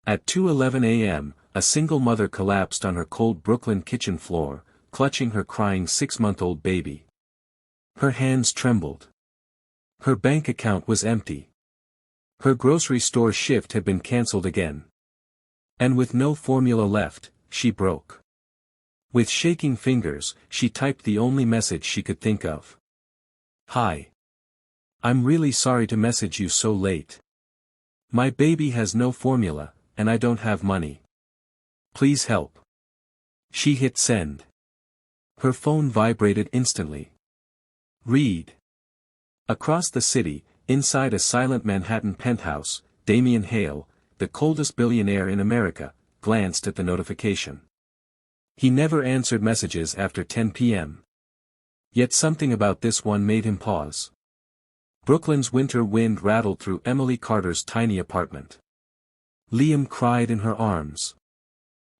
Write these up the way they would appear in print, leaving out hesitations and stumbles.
At 2:11 a.m., a single mother collapsed on her cold Brooklyn kitchen floor, clutching her crying 6-month-old baby. Her hands trembled. Her bank account was empty. Her grocery store shift had been cancelled again. And with no formula left, she broke. With shaking fingers, she typed the only message she could think of. "Hi. I'm really sorry to message you so late. My baby has no formula, and I don't have money. Please help." She hit send. Her phone vibrated instantly. Read. Across the city, inside a silent Manhattan penthouse, Damian Hale, the coldest billionaire in America, glanced at the notification. He never answered messages after 10 p.m. Yet something about this one made him pause. Brooklyn's winter wind rattled through Emily Carter's tiny apartment. Liam cried in her arms.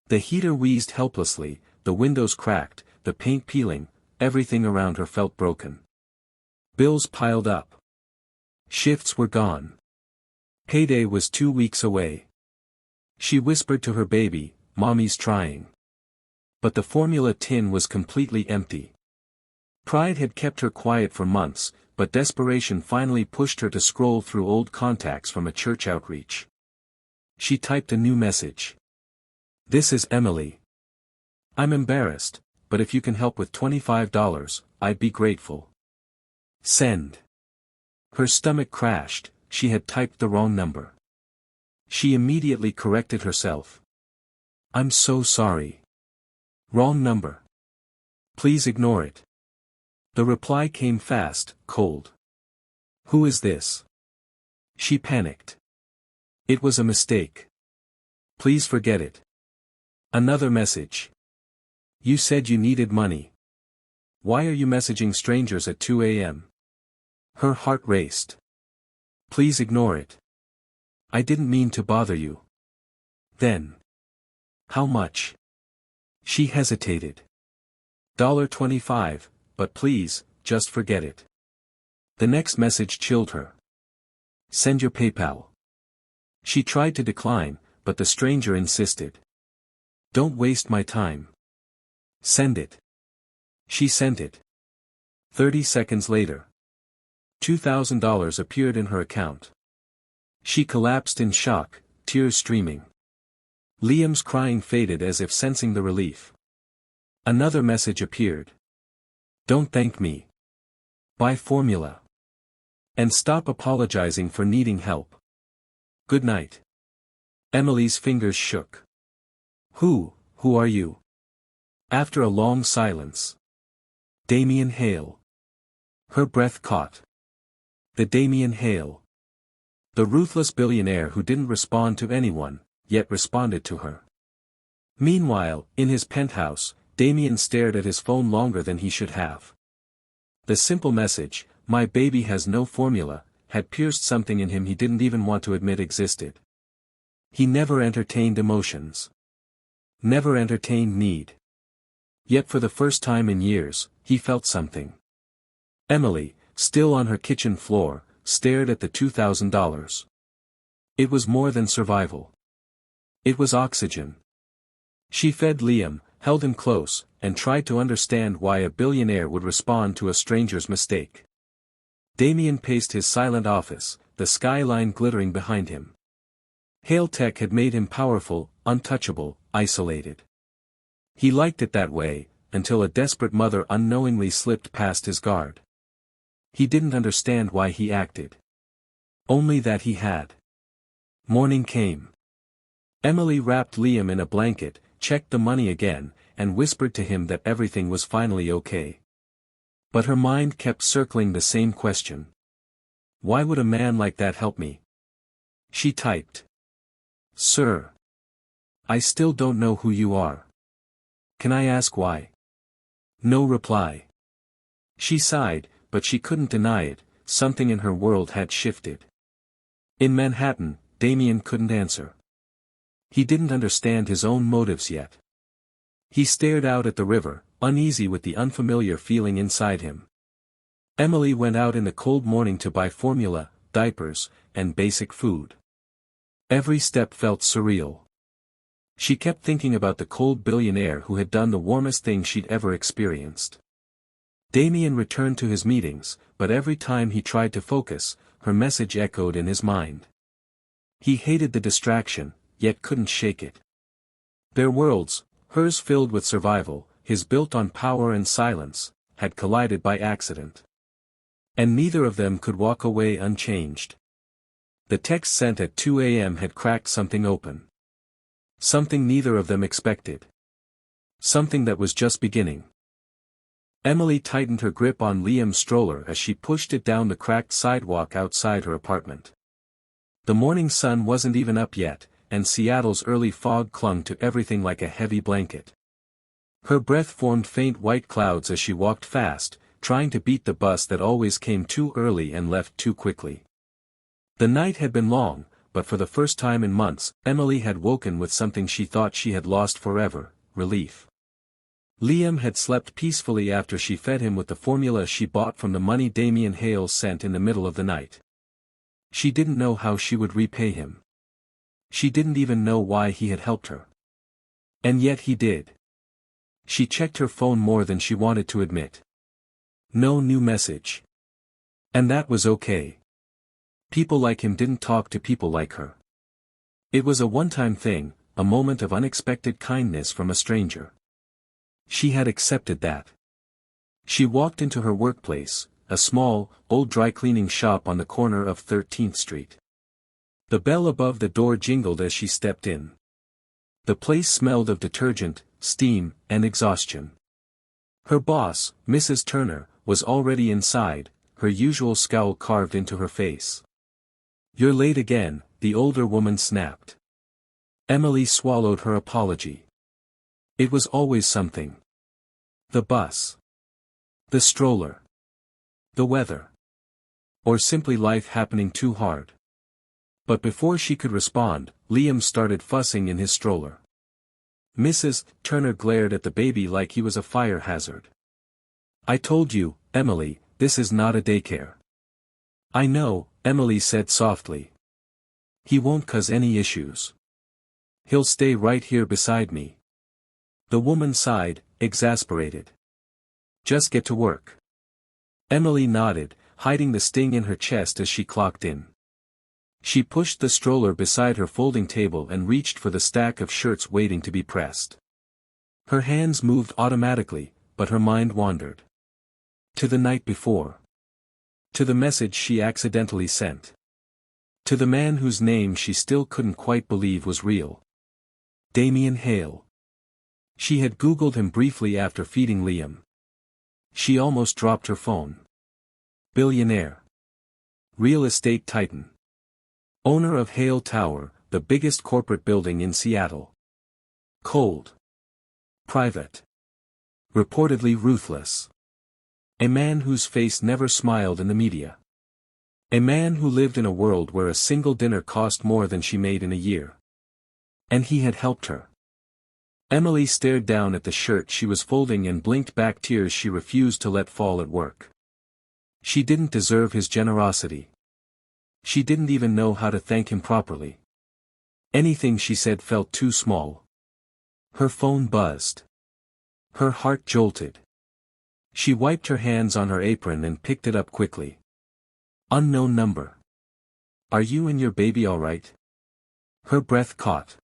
The heater wheezed helplessly, the windows cracked, the paint peeling, everything around her felt broken. Bills piled up. Shifts were gone. Payday was 2 weeks away. She whispered to her baby, "Mommy's trying." But the formula tin was completely empty. Pride had kept her quiet for months, but desperation finally pushed her to scroll through old contacts from a church outreach. She typed a new message. "This is Emily. I'm embarrassed, but if you can help with $25, I'd be grateful." Send. Her stomach crashed, she had typed the wrong number. She immediately corrected herself. "I'm so sorry. Wrong number. Please ignore it." The reply came fast, cold. "Who is this?" She panicked. It was a mistake. "Please forget it." Another message. "You said you needed money. Why are you messaging strangers at 2 a.m.? Her heart raced. "Please ignore it. I didn't mean to bother you." Then. "How much?" She hesitated. $25, but please, just forget it." The next message chilled her. "Send your PayPal." She tried to decline, but the stranger insisted. "Don't waste my time. Send it." She sent it. 30 seconds later. $2,000 appeared in her account. She collapsed in shock, tears streaming. Liam's crying faded as if sensing the relief. Another message appeared. "Don't thank me. Buy formula. And stop apologizing for needing help. Good night." Emily's fingers shook. Who are you?" After a long silence. "Damian Hale." Her breath caught. The Damian Hale. The ruthless billionaire who didn't respond to anyone, yet responded to her. Meanwhile, in his penthouse, Damian stared at his phone longer than he should have. The simple message, "My baby has no formula," had pierced something in him he didn't even want to admit existed. He never entertained emotions. Never entertained need. Yet for the first time in years, he felt something. Emily, still on her kitchen floor, stared at the $2,000. It was more than survival. It was oxygen. She fed Liam, held him close, and tried to understand why a billionaire would respond to a stranger's mistake. Damian paced his silent office, the skyline glittering behind him. Hale Tech had made him powerful, untouchable, isolated. He liked it that way, until a desperate mother unknowingly slipped past his guard. He didn't understand why he acted. Only that he had. Morning came. Emily wrapped Liam in a blanket, checked the money again, and whispered to him that everything was finally okay. But her mind kept circling the same question. Why would a man like that help me? She typed. "Sir. I still don't know who you are. Can I ask why?" No reply. She sighed, but she couldn't deny it, something in her world had shifted. In Manhattan, Damian couldn't answer. He didn't understand his own motives yet. He stared out at the river, uneasy with the unfamiliar feeling inside him. Emily went out in the cold morning to buy formula, diapers, and basic food. Every step felt surreal. She kept thinking about the cold billionaire who had done the warmest thing she'd ever experienced. Damian returned to his meetings, but every time he tried to focus, her message echoed in his mind. He hated the distraction, yet couldn't shake it. Their worlds, hers filled with survival, his built on power and silence, had collided by accident. And neither of them could walk away unchanged. The text sent at 2 a.m. had cracked something open. Something neither of them expected. Something that was just beginning. Emily tightened her grip on Liam's stroller as she pushed it down the cracked sidewalk outside her apartment. The morning sun wasn't even up yet, and Seattle's early fog clung to everything like a heavy blanket. Her breath formed faint white clouds as she walked fast, trying to beat the bus that always came too early and left too quickly. The night had been long, but for the first time in months, Emily had woken with something she thought she had lost forever: relief. Liam had slept peacefully after she fed him with the formula she bought from the money Damian Hale sent in the middle of the night. She didn't know how she would repay him. She didn't even know why he had helped her. And yet he did. She checked her phone more than she wanted to admit. No new message. And that was okay. People like him didn't talk to people like her. It was a one-time thing, a moment of unexpected kindness from a stranger. She had accepted that. She walked into her workplace, a small, old dry-cleaning shop on the corner of 13th Street. The bell above the door jingled as she stepped in. The place smelled of detergent, steam, and exhaustion. Her boss, Mrs. Turner, was already inside, her usual scowl carved into her face. "You're late again," the older woman snapped. Emily swallowed her apology. It was always something. The bus. The stroller. The weather. Or simply life happening too hard. But before she could respond, Liam started fussing in his stroller. Mrs. Turner glared at the baby like he was a fire hazard. "I told you, Emily, this is not a daycare." "I know," Emily said softly. "He won't cause any issues. He'll stay right here beside me." The woman sighed, exasperated. "Just get to work." Emily nodded, hiding the sting in her chest as she clocked in. She pushed the stroller beside her folding table and reached for the stack of shirts waiting to be pressed. Her hands moved automatically, but her mind wandered. To the night before. To the message she accidentally sent. To the man whose name she still couldn't quite believe was real. Damian Hale. She had Googled him briefly after feeding Liam. She almost dropped her phone. Billionaire. Real estate titan. Owner of Hale Tower, the biggest corporate building in Seattle. Cold. Private. Reportedly ruthless. A man whose face never smiled in the media. A man who lived in a world where a single dinner cost more than she made in a year. And he had helped her. Emily stared down at the shirt she was folding and blinked back tears she refused to let fall at work. She didn't deserve his generosity. She didn't even know how to thank him properly. Anything she said felt too small. Her phone buzzed. Her heart jolted. She wiped her hands on her apron and picked it up quickly. Unknown number. "Are you and your baby all right?" Her breath caught.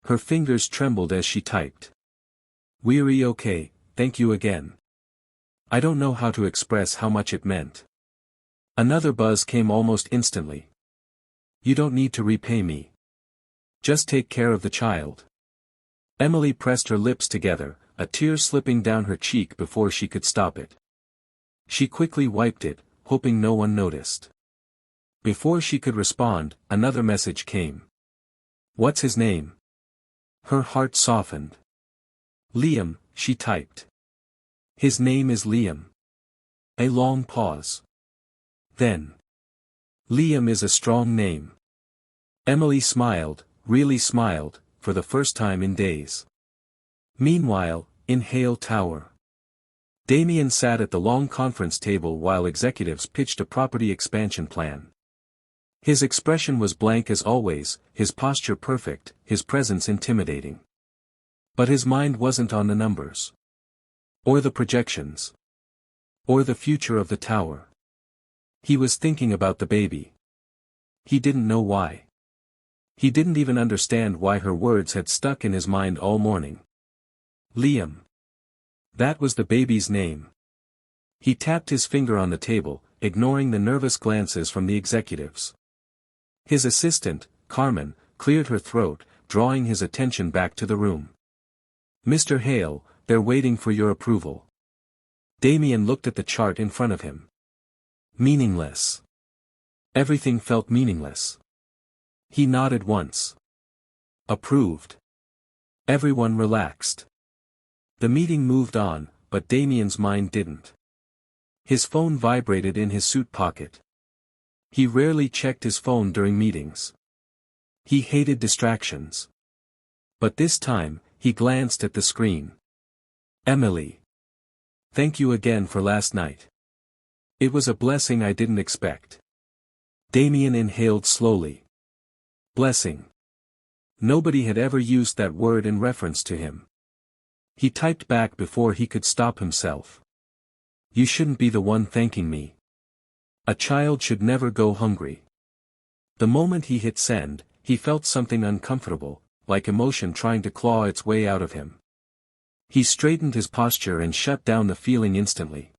Her fingers trembled as she typed. "We're okay, thank you again." I don't know how to express how much it meant. Another buzz came almost instantly. "You don't need to repay me. Just take care of the child." Emily pressed her lips together, a tear slipping down her cheek before she could stop it. She quickly wiped it, hoping no one noticed. Before she could respond, another message came. "What's his name?" Her heart softened. "Liam," she typed. "His name is Liam." A long pause. Then. "Liam is a strong name." Emily smiled, really smiled, for the first time in days. Meanwhile, in Hale Tower. Damian sat at the long conference table while executives pitched a property expansion plan. His expression was blank as always, his posture perfect, his presence intimidating. But his mind wasn't on the numbers. Or the projections. Or the future of the tower. He was thinking about the baby. He didn't know why. He didn't even understand why her words had stuck in his mind all morning. Liam. That was the baby's name. He tapped his finger on the table, ignoring the nervous glances from the executives. His assistant, Carmen, cleared her throat, drawing his attention back to the room. Mr. Hale, they're waiting for your approval. Damian looked at the chart in front of him. Meaningless. Everything felt meaningless. He nodded once. Approved. Everyone relaxed. The meeting moved on, but Damian's mind didn't. His phone vibrated in his suit pocket. He rarely checked his phone during meetings. He hated distractions. But this time, he glanced at the screen. Emily. Thank you again for last night. It was a blessing I didn't expect. Damian inhaled slowly. Blessing. Nobody had ever used that word in reference to him. He typed back before he could stop himself. You shouldn't be the one thanking me. A child should never go hungry. The moment he hit send, he felt something uncomfortable, like emotion trying to claw its way out of him. He straightened his posture and shut down the feeling instantly.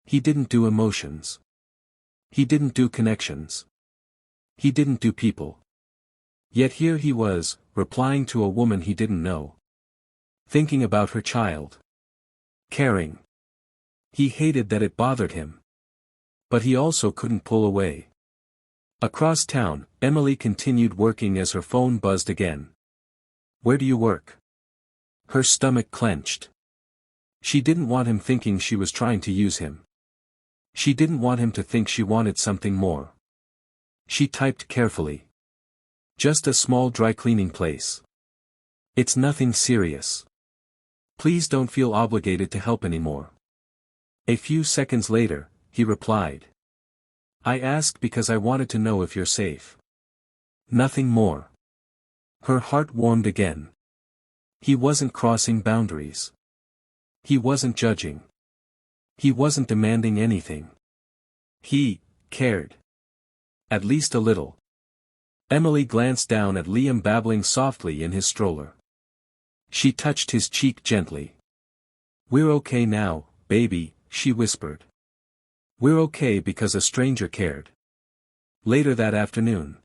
He didn't do emotions. He didn't do connections. He didn't do people. Yet here he was, replying to a woman he didn't know. Thinking about her child. Caring. He hated that it bothered him. But he also couldn't pull away. Across town, Emily continued working as her phone buzzed again. Where do you work? Her stomach clenched. She didn't want him thinking she was trying to use him. She didn't want him to think she wanted something more. She typed carefully. Just a small dry cleaning place. It's nothing serious. Please don't feel obligated to help anymore. A few seconds later, he replied. I asked because I wanted to know if you're safe. Nothing more. Her heart warmed again. He wasn't crossing boundaries. He wasn't judging. He wasn't demanding anything. He cared. At least a little. Emily glanced down at Liam babbling softly in his stroller. She touched his cheek gently. We're okay now, baby, she whispered. We're okay because a stranger cared. Later that afternoon.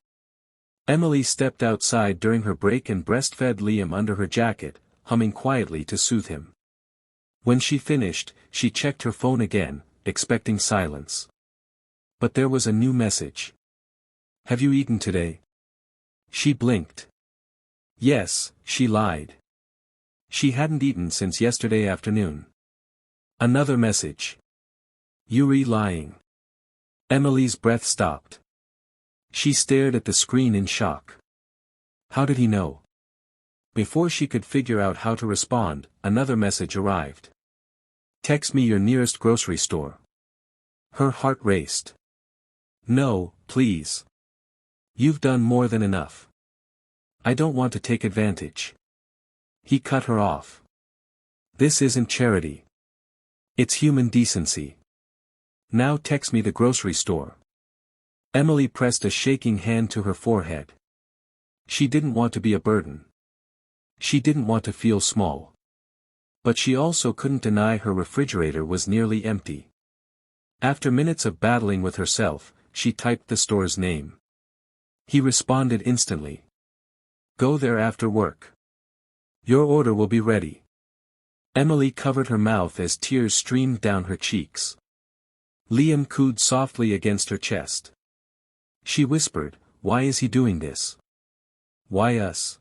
Emily stepped outside during her break and breastfed Liam under her jacket, humming quietly to soothe him. When she finished, she checked her phone again, expecting silence. But there was a new message. Have you eaten today? She blinked. Yes, she lied. She hadn't eaten since yesterday afternoon. Another message. Yuri lying. Emily's breath stopped. She stared at the screen in shock. How did he know? Before she could figure out how to respond, another message arrived. Text me your nearest grocery store. Her heart raced. No, please. You've done more than enough. I don't want to take advantage. He cut her off. This isn't charity. It's human decency. Now text me the grocery store. Emily pressed a shaking hand to her forehead. She didn't want to be a burden. She didn't want to feel small. But she also couldn't deny her refrigerator was nearly empty. After minutes of battling with herself, she typed the store's name. He responded instantly. Go there after work. Your order will be ready. Emily covered her mouth as tears streamed down her cheeks. Liam cooed softly against her chest. She whispered, why is he doing this? Why us?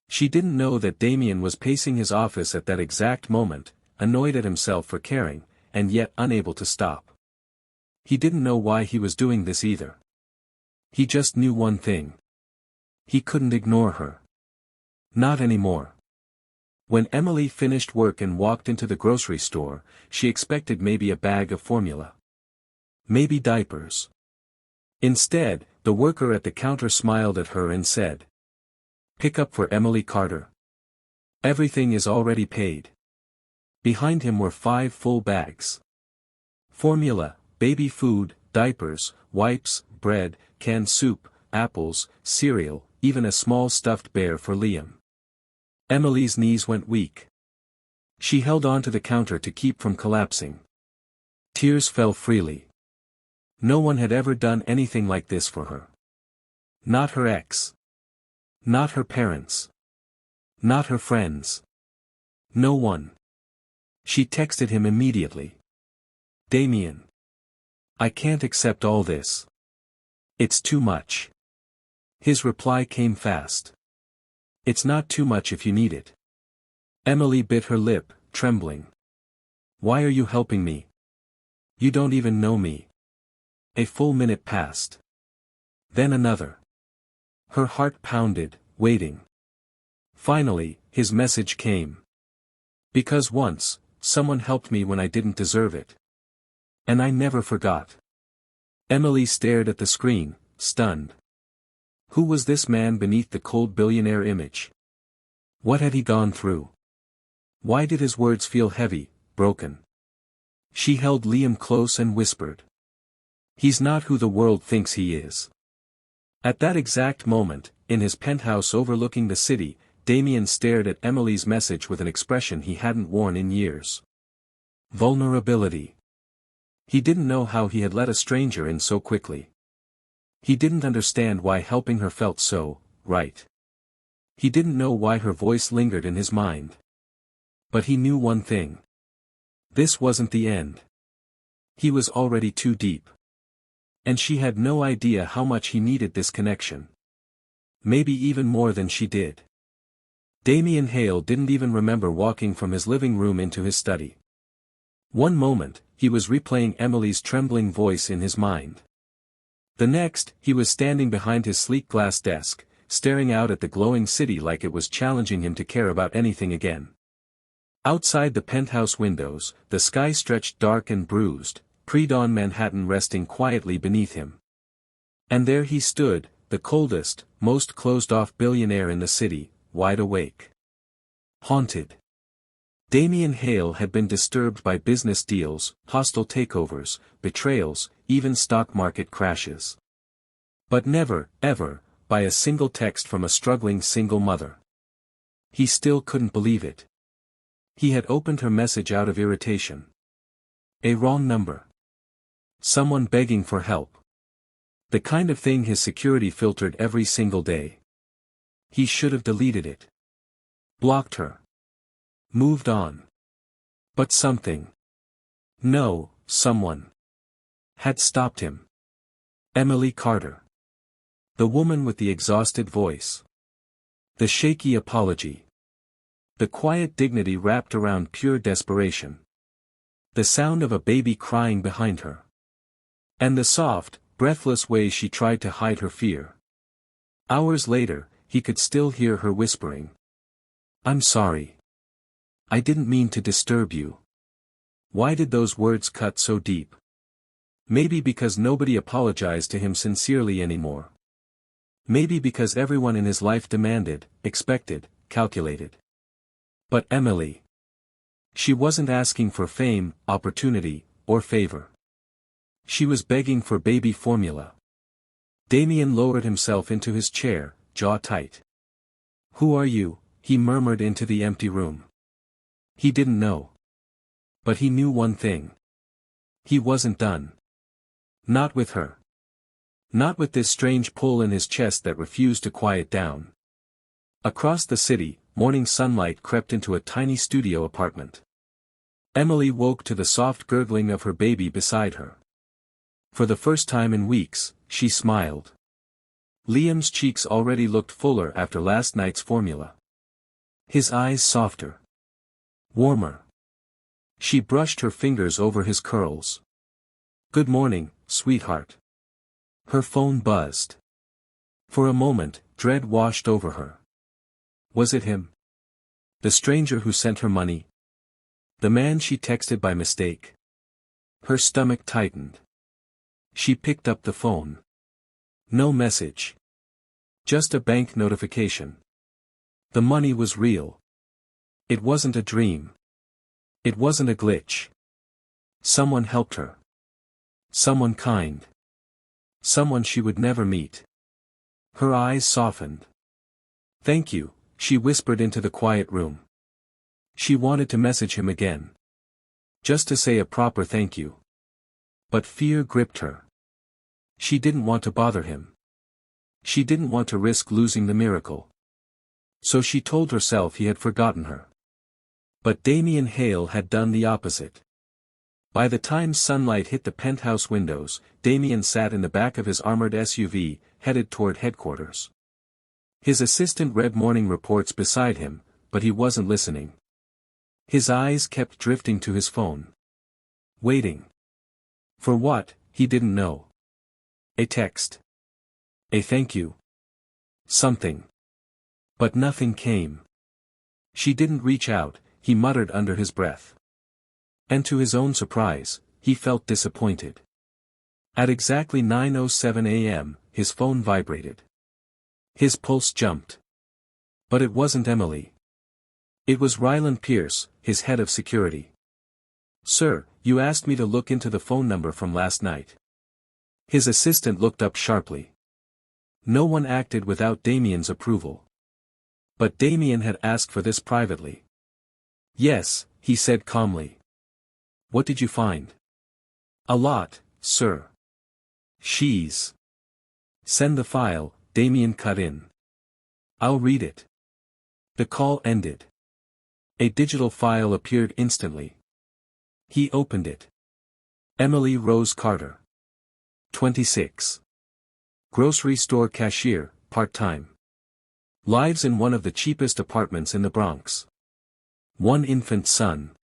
She didn't know that Damian was pacing his office at that exact moment, annoyed at himself for caring, and yet unable to stop. He didn't know why he was doing this either. He just knew one thing. He couldn't ignore her. Not anymore. When Emily finished work and walked into the grocery store, she expected maybe a bag of formula. Maybe diapers. Instead, The worker at the counter smiled at her and said, "Pick up for Emily Carter. Everything is already paid." Behind him were 5 full bags. Formula, baby food, diapers, wipes, bread, canned soup, apples, cereal, even a small stuffed bear for Liam. Emily's knees went weak. She held on to the counter to keep from collapsing. Tears fell freely. No one had ever done anything like this for her. Not her ex. Not her parents. Not her friends. No one. She texted him immediately. "Damian. I can't accept all this. It's too much." His reply came fast. "It's not too much if you need it." Emily bit her lip, trembling. "Why are you helping me? You don't even know me." A full minute passed. Then another. Her heart pounded, waiting. Finally, his message came. "Because once, someone helped me when I didn't deserve it. And I never forgot." Emily stared at the screen, stunned. Who was this man beneath the cold billionaire image? What had he gone through? Why did his words feel heavy, broken? She held Liam close and whispered. "He's not who the world thinks he is." At that exact moment, in his penthouse overlooking the city, Damian stared at Emily's message with an expression he hadn't worn in years. Vulnerability. He didn't know how he had let a stranger in so quickly. He didn't understand why helping her felt so right. He didn't know why her voice lingered in his mind. But he knew one thing. This wasn't the end. He was already too deep. And she had no idea how much he needed this connection. Maybe even more than she did. Damian Hale didn't even remember walking from his living room into his study. One moment, he was replaying Emily's trembling voice in his mind. The next, he was standing behind his sleek glass desk, staring out at the glowing city like it was challenging him to care about anything again. Outside the penthouse windows, the sky stretched dark and bruised, pre-dawn Manhattan resting quietly beneath him. And there he stood, the coldest, most closed-off billionaire in the city, wide awake. Haunted. Damian Hale had been disturbed by business deals, hostile takeovers, betrayals, even stock market crashes. But never, ever, by a single text from a struggling single mother. He still couldn't believe it. He had opened her message out of irritation. A wrong number. Someone begging for help. The kind of thing his security filtered every single day. He should have deleted it. Blocked her. Moved on. But something. No, someone. Had stopped him. Emily Carter. The woman with the exhausted voice. The shaky apology. The quiet dignity wrapped around pure desperation. The sound of a baby crying behind her. And the soft, breathless way she tried to hide her fear. Hours later, he could still hear her whispering. "I'm sorry. I didn't mean to disturb you." Why did those words cut so deep? Maybe because nobody apologized to him sincerely anymore. Maybe because everyone in his life demanded, expected, calculated. But Emily. She wasn't asking for fame, opportunity, or favor. She was begging for baby formula. Damian lowered himself into his chair, jaw tight. "Who are you?" he murmured into the empty room. He didn't know. But he knew one thing. He wasn't done. Not with her. Not with this strange pull in his chest that refused to quiet down. Across the city, morning sunlight crept into a tiny studio apartment. Emily woke to the soft gurgling of her baby beside her. For the first time in weeks, she smiled. Liam's cheeks already looked fuller after last night's formula. His eyes softer. Warmer. She brushed her fingers over his curls. "Good morning, sweetheart." Her phone buzzed. For a moment, dread washed over her. Was it him? The stranger who sent her money? The man she texted by mistake? Her stomach tightened. She picked up the phone. No message. Just a bank notification. The money was real. It wasn't a dream. It wasn't a glitch. Someone helped her. Someone kind. Someone she would never meet. Her eyes softened. "Thank you," she whispered into the quiet room. She wanted to message him again. Just to say a proper thank you. But fear gripped her. She didn't want to bother him. She didn't want to risk losing the miracle. So she told herself he had forgotten her. But Damian Hale had done the opposite. By the time sunlight hit the penthouse windows, Damian sat in the back of his armored SUV, headed toward headquarters. His assistant read morning reports beside him, but he wasn't listening. His eyes kept drifting to his phone. Waiting. For what, he didn't know. A text. A thank you. Something. But nothing came. She didn't reach out, he muttered under his breath. And to his own surprise, he felt disappointed. At exactly 9:07 a.m., his phone vibrated. His pulse jumped. But it wasn't Emily. It was Ryland Pierce, his head of security. "Sir, you asked me to look into the phone number from last night." His assistant looked up sharply. No one acted without Damian's approval. But Damian had asked for this privately. "Yes," he said calmly. "What did you find?" "A lot, sir." "She's." "Send the file," Damian cut in. "I'll read it." The call ended. A digital file appeared instantly. He opened it. Emily Rose Carter. 26. Grocery store cashier, part-time. Lives in one of the cheapest apartments in the Bronx. One infant son.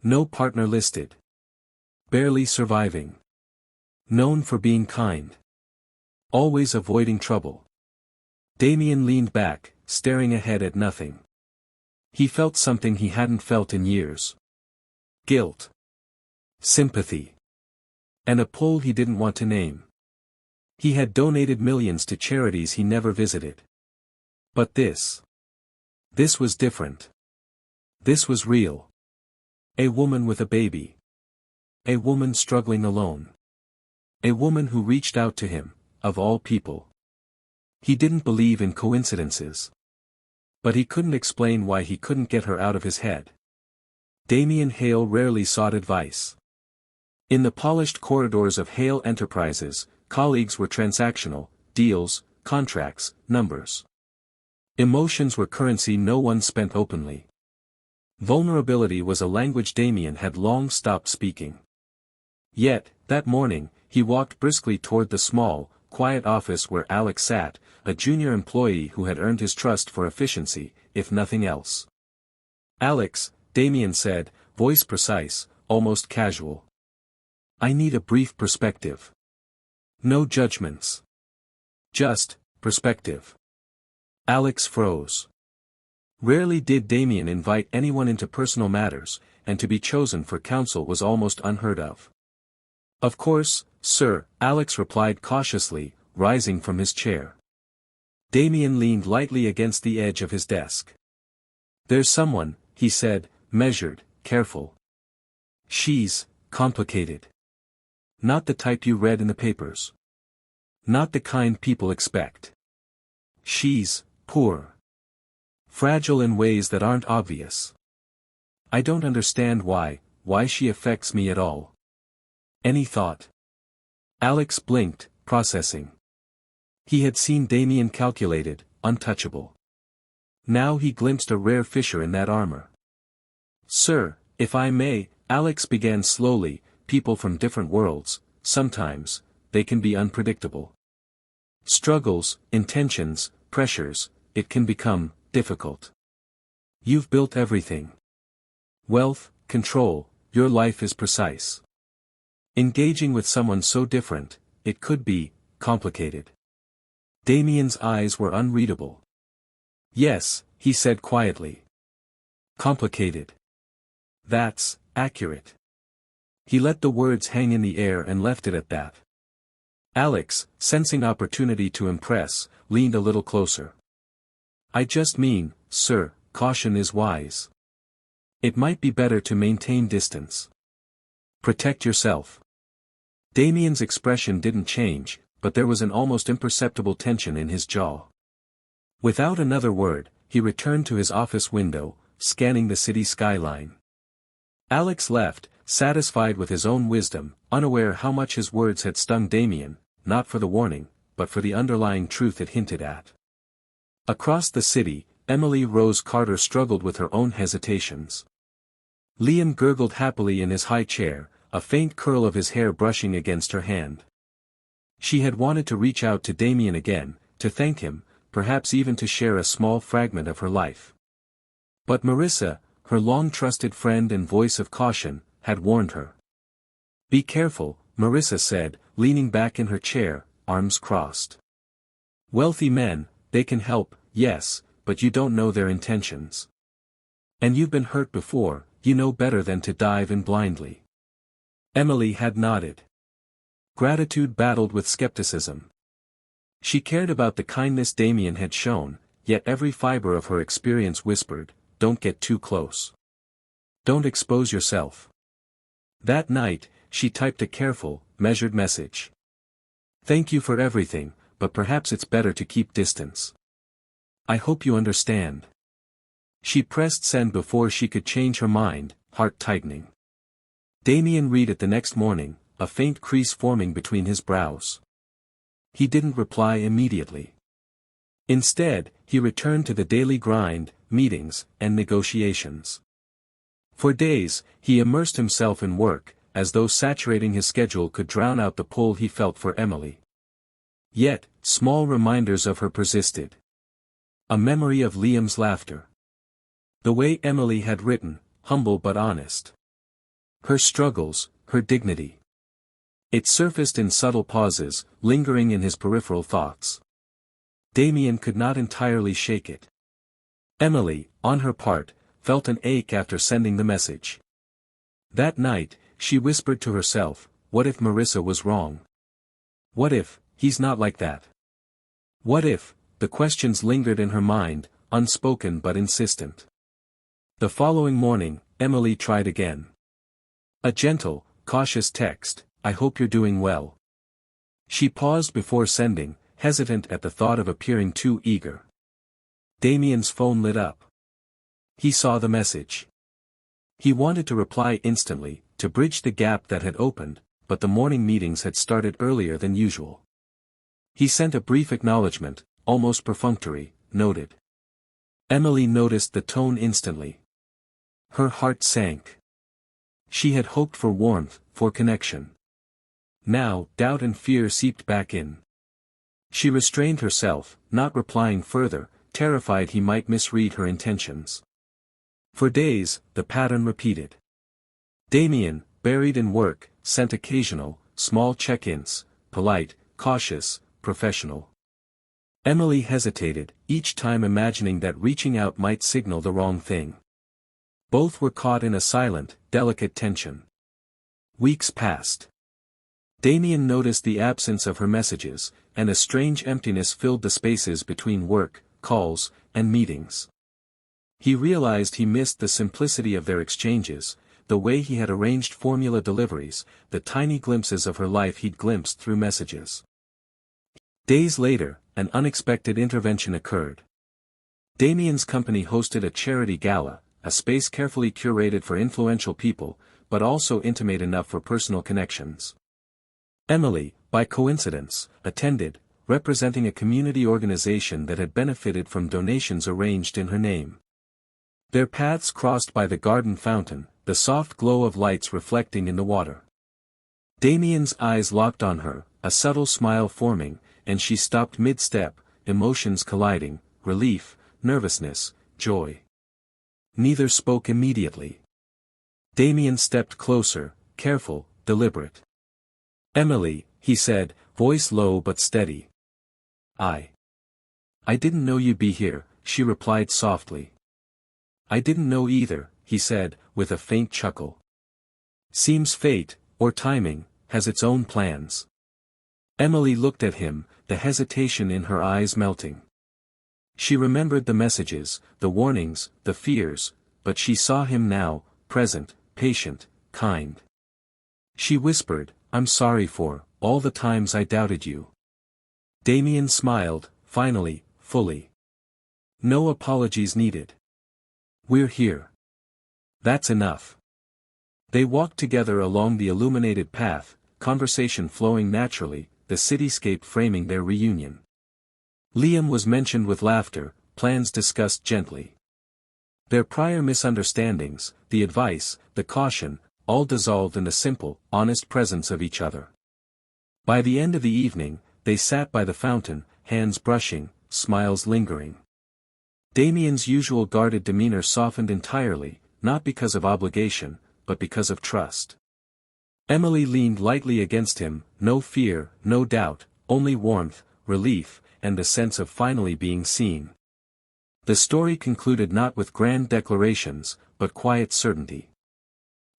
No partner listed. Barely surviving. Known for being kind. Always avoiding trouble. Damian leaned back, staring ahead at nothing. He felt something he hadn't felt in years. Guilt. Sympathy. And a pull he didn't want to name. He had donated millions to charities he never visited. But this was different. This was real. A woman with a baby. A woman struggling alone. A woman who reached out to him, of all people. He didn't believe in coincidences. But he couldn't explain why he couldn't get her out of his head. Damian Hale rarely sought advice. In the polished corridors of Hale Enterprises, colleagues were transactional, deals, contracts, numbers. Emotions were currency no one spent openly. Vulnerability was a language Damian had long stopped speaking. Yet, that morning, he walked briskly toward the small, quiet office where Alex sat, a junior employee who had earned his trust for efficiency, if nothing else. "Alex," Damian said, voice precise, almost casual. "I need a brief perspective. No judgments. Just perspective." Alex froze. Rarely did Damian invite anyone into personal matters, and to be chosen for counsel was almost unheard of. "Of course, sir," Alex replied cautiously, rising from his chair. Damian leaned lightly against the edge of his desk. "There's someone," he said, measured, careful. "She's complicated. Not the type you read in the papers. Not the kind people expect. She's poor. Fragile in ways that aren't obvious. I don't understand why she affects me at all." "Any thought?" Alex blinked, processing. He had seen Damian calculated, untouchable. Now he glimpsed a rare fissure in that armor. "Sir, if I may," Alex began slowly, "people from different worlds, sometimes, they can be unpredictable. Struggles, intentions, pressures, it can become difficult. You've built everything. Wealth, control, your life is precise. Engaging with someone so different, it could be complicated." Damian's eyes were unreadable. "Yes," he said quietly. "Complicated. That's accurate." He let the words hang in the air and left it at that. Alex, sensing opportunity to impress, leaned a little closer. I just mean, sir, caution is wise. It might be better to maintain distance. Protect yourself. Damian's expression didn't change, but there was an almost imperceptible tension in his jaw. Without another word, he returned to his office window, scanning the city skyline. Alex left, satisfied with his own wisdom, unaware how much his words had stung Damian, not for the warning, but for the underlying truth it hinted at. Across the city, Emily Rose Carter struggled with her own hesitations. Liam gurgled happily in his high chair, a faint curl of his hair brushing against her hand. She had wanted to reach out to Damian again, to thank him, perhaps even to share a small fragment of her life. But Marissa, her long-trusted friend and voice of caution, had warned her. Be careful, Marissa said, leaning back in her chair, arms crossed. Wealthy men, they can help, yes, but you don't know their intentions. And you've been hurt before, you know better than to dive in blindly. Emily had nodded. Gratitude battled with skepticism. She cared about the kindness Damian had shown, yet every fiber of her experience whispered, don't get too close. Don't expose yourself. That night, she typed a careful, measured message. Thank you for everything, but perhaps it's better to keep distance. I hope you understand. She pressed send before she could change her mind, heart tightening. Damian read it the next morning, a faint crease forming between his brows. He didn't reply immediately. Instead, he returned to the daily grind, meetings, and negotiations. For days, he immersed himself in work, as though saturating his schedule could drown out the pull he felt for Emily. Yet, small reminders of her persisted. A memory of Liam's laughter. The way Emily had written, humble but honest. Her struggles, her dignity. It surfaced in subtle pauses, lingering in his peripheral thoughts. Damian could not entirely shake it. Emily, on her part, felt an ache after sending the message. That night, she whispered to herself, what if Marissa was wrong? What if, he's not like that? What if, the questions lingered in her mind, unspoken but insistent. The following morning, Emily tried again. A gentle, cautious text, I hope you're doing well. She paused before sending, hesitant at the thought of appearing too eager. Damian's phone lit up. He saw the message. He wanted to reply instantly, to bridge the gap that had opened, but the morning meetings had started earlier than usual. He sent a brief acknowledgement, almost perfunctory, noted. Emily noticed the tone instantly. Her heart sank. She had hoped for warmth, for connection. Now, doubt and fear seeped back in. She restrained herself, not replying further, terrified he might misread her intentions. For days, the pattern repeated. Damian, buried in work, sent occasional, small check-ins, polite, cautious, professional. Emily hesitated, each time imagining that reaching out might signal the wrong thing. Both were caught in a silent, delicate tension. Weeks passed. Damian noticed the absence of her messages, and a strange emptiness filled the spaces between work, calls, and meetings. He realized he missed the simplicity of their exchanges, the way he had arranged formula deliveries, the tiny glimpses of her life he'd glimpsed through messages. Days later, an unexpected intervention occurred. Damian's company hosted a charity gala, a space carefully curated for influential people, but also intimate enough for personal connections. Emily, by coincidence, attended, representing a community organization that had benefited from donations arranged in her name. Their paths crossed by the garden fountain, the soft glow of lights reflecting in the water. Damian's eyes locked on her, a subtle smile forming, and she stopped mid-step, emotions colliding, relief, nervousness, joy. Neither spoke immediately. Damian stepped closer, careful, deliberate. Emily, he said, voice low but steady. I didn't know you'd be here, she replied softly. I didn't know either, he said, with a faint chuckle. Seems fate, or timing, has its own plans. Emily looked at him, the hesitation in her eyes melting. She remembered the messages, the warnings, the fears, but she saw him now, present, patient, kind. She whispered, "I'm sorry for all the times I doubted you." Damian smiled, finally, fully. "No apologies needed. We're here. That's enough." They walked together along the illuminated path, conversation flowing naturally, the cityscape framing their reunion. Liam was mentioned with laughter, plans discussed gently. Their prior misunderstandings, the advice, the caution, all dissolved in the simple, honest presence of each other. By the end of the evening, they sat by the fountain, hands brushing, smiles lingering. Damian's usual guarded demeanor softened entirely, not because of obligation, but because of trust. Emily leaned lightly against him, no fear, no doubt, only warmth, relief, and the sense of finally being seen. The story concluded not with grand declarations, but quiet certainty.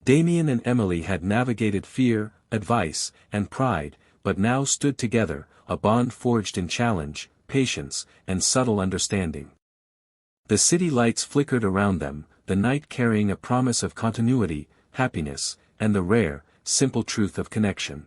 Damian and Emily had navigated fear, advice, and pride, but now stood together, a bond forged in challenge, patience, and subtle understanding. The city lights flickered around them, the night carrying a promise of continuity, happiness, and the rare, simple truth of connection.